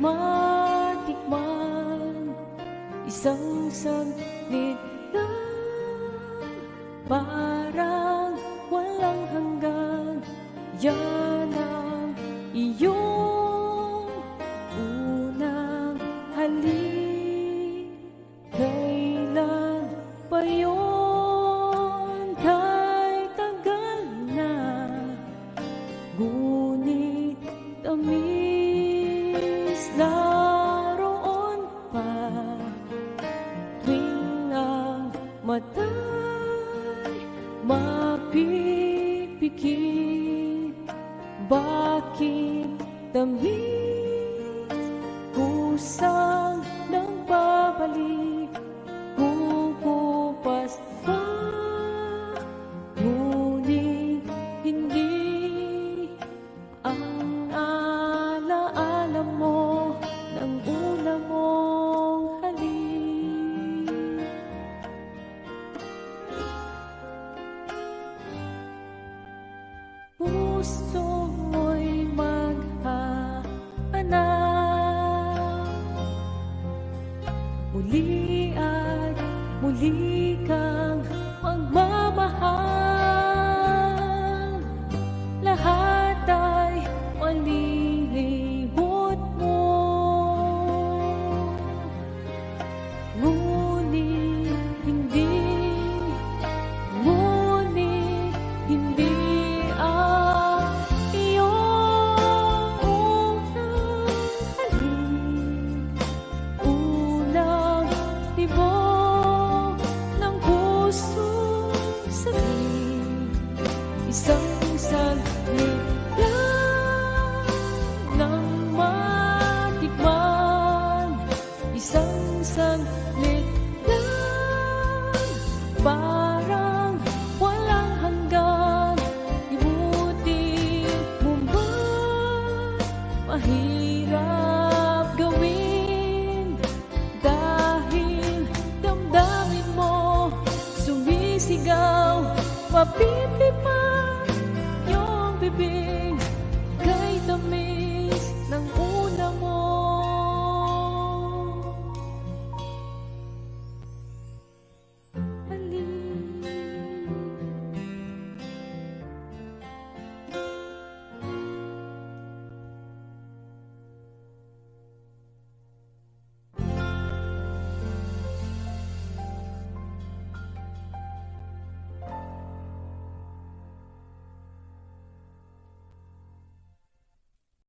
matikman. Isang saglit lang, parang walang hanggan. Yan ang iyong unang halik. Kailan pa yun? Kahit tagal na, ngunit tamis naroon pa. Tuwing ang mata'y mapipikit, bakit tamis kusang nang babalik? Kukupas pa, ngunit hindi ang alaala mo ng una mong halik. Puso mo'y maghahanap, muli at muli kang magmamahal. Lahat ay malilibot mo, ngunit hindi ang iyong unang halik. Unang tibok ng pusong saglit, isang saglit lang nang matikman. Isang saglit lang, parang walang hanggan. Ibuti mo ba? Mahirap gawin, dahil damdamin mo sumisigaw, mapipipan yung bibig.